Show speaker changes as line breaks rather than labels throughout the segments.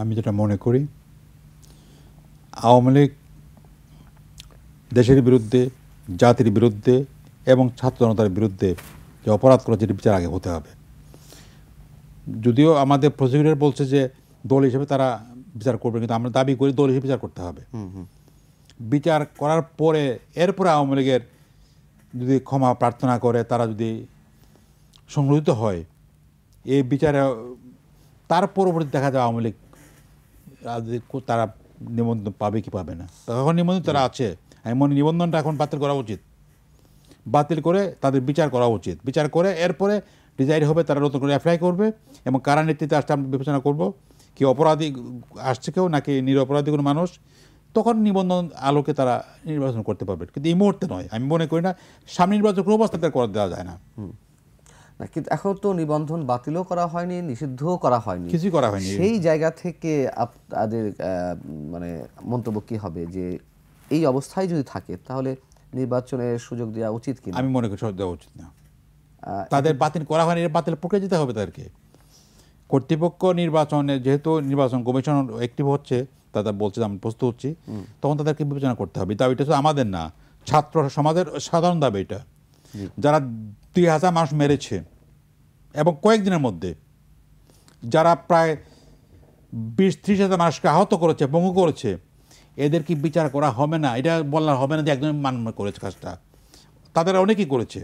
আমি যেটা মনে করি, আওয়ামী লীগ দেশের বিরুদ্ধে, জাতির বিরুদ্ধে এবং ছাত্র জনতার বিরুদ্ধে যে অপরাধ করেছে এর বিচার আগে হতে হবে। যদিও আমাদের প্রসিকিউটর বলছে যে দল হিসেবে তারা বিচার করবে, কিন্তু আমরা দাবি করি দল হিসেবে বিচার করতে হবে। বিচার করার পরে এরপরে আওয়ামী লীগের যদি ক্ষমা প্রার্থনা করে, তারা যদি সংশোধিত হয়, এই বিচারে তার পরবর্তী দেখা যায় আওয়ামী লীগ তারা নিবন্ধন পাবে কি পাবে না। তখন নিবন্ধন তারা আছে, আমি মনে নিবন্ধনটা এখন বাতিল করা উচিত। বাতিল করে তাদের বিচার করা উচিত। বিচার করে এরপরে ডিজাইড হবে, তারা নতুন করে অ্যাপ্লাই করবে এবং কারা নেতৃত্বে আসতে আমরা বিবেচনা করব, কি অপরাধী আসছে কেউ নাকি নিরপরাধী কোনো মানুষ, তখন নিবন্ধন আলোকে তারা নির্বাচন করতে পারবে। কিন্তু এই মুহূর্তে নয়, আমি মনে করি না সামনে নির্বাচন কোনো অবস্থাতে করে দেওয়া যায় না।
কিন্তু এখন তো নিবন্ধন বাতিলও করা হয়নি, নিষিদ্ধও করা হয়নি,
কিছুই করা হয়নি।
সেই জায়গা থেকে আপনাদের মানে মন্তব্য কি হবে যে এই অবস্থায় যদি থাকে তাহলে নির্বাচনের সুযোগ দেওয়া উচিত কিনা?
আমি মনে করি দেওয়া উচিত না। তাদের বাতিল করা হয়নি, এর বাতিল প্রক্রিয়া যেতে হবে তাদেরকে। কর্তৃপক্ষ নির্বাচনে যেহেতু নির্বাচন কমিশন অ্যাক্টিভ হচ্ছে, তাদের বলছে আমি প্রস্তুত হচ্ছি, তখন তাদেরকে বিবেচনা করতে হবে। দাবিটা তো আমাদের না, ছাত্র সমাজের সাধারণ দাবি এটা। যারা ২,০০০ মানুষ মেরেছে এবং কয়েকদিনের মধ্যে যারা প্রায় ২০-৩০,০০০ মানুষকে আহত করেছে, পঙ্গু করেছে, এদের কি বিচার করা হবে না? এটা বলা হবে না যে একজন মানুষ করেছে কাজটা। তাদের অনেকেই করেছে,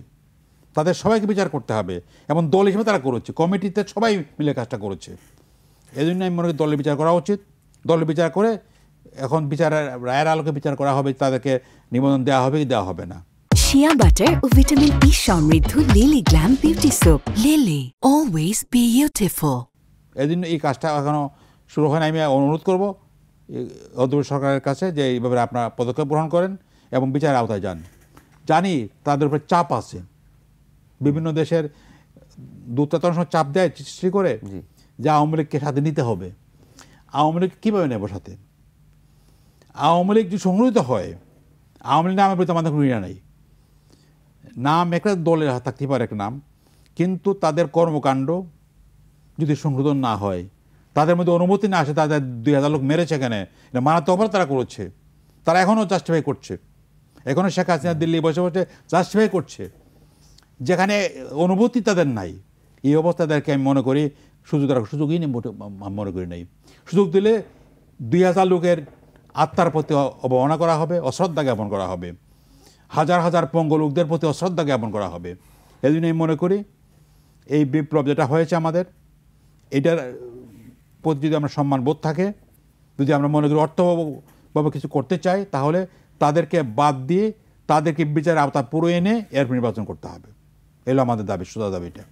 তাদের সবাইকে বিচার করতে হবে এবং দল হিসেবে তারা করেছে, কমিটিতে সবাই মিলে কাজটা করেছে। এই জন্য আমি মনে করি দলের বিচার করা উচিত। দলের বিচার করে এখন বিচারের রায়ের আলোকে বিচার করা হবে, তাদেরকে নিবন্ধন দেওয়া হবে কি দেওয়া হবে না।
শিয়া বাটার ও ভিটামিন ই সমৃদ্ধ lily glam beauty soap. Lily, always beautiful.
এই জন্য এই কাজটা এখনও শুরু হয় না। আমি অনুরোধ করবো অন্তর্বর্তী সরকারের কাছে যে এইভাবে আপনারা পদক্ষেপ গ্রহণ করেন এবং বিচারের আওতায় যান। জানি তাদের উপরে চাপ আছে, বিভিন্ন দেশের দূতাবাস চাপ দেয় সৃষ্টি করে যে আওয়ামী লীগকে সাথে নিতে হবে। আওয়ামী লীগ কীভাবে নেব সাথে? আওয়ামী লীগ যদি সংগঠিত হয়, আওয়ামী লীগ নামের প্রতি আমাদের কোনো ইয়া নেই। নাম একটা দলের থাকতে পারে একটা নাম, কিন্তু তাদের কর্মকাণ্ড যদি সংশোধন না হয়, তাদের মধ্যে অনুমতি না আসে, তাদের ২,০০০ লোক মেরেছে, এখানে এটা মারাত্মক অপরাধ তারা করেছে, তারা এখনও জাস্টিফাই করছে, এখনও শেখ হাসিনা দিল্লি বসে বসে জাস্টিফাই করছে, যেখানে অনুভূতি তাদের নাই। এই অবস্থা তাদেরকে আমি মনে করি সুযোগই নেই, মনে করি নাই। সুযোগ দিলে ২,০০০ লোকের আত্মার প্রতি অবমাননা করা হবে, অশ্রদ্ধা জ্ঞাপন করা হবে, হাজার হাজার পঙ্গু লোকদের প্রতি অশ্রদ্ধা জ্ঞাপন করা হবে। এই জন্য আমি মনে করি এই বিপ্লব যেটা হয়েছে আমাদের, এটার প্রতি যদি আমরা সম্মানবোধ থাকে, যদি আমরা মনে করি অর্থভাবে কিছু করতে চাই, তাহলে তাদেরকে বাদ দিয়ে তাদেরকে বিচারের আওতা পুরো এনে এর নির্বাচন করতে হবে। এলো আমাদের দাবি, সোজা দাবিটা।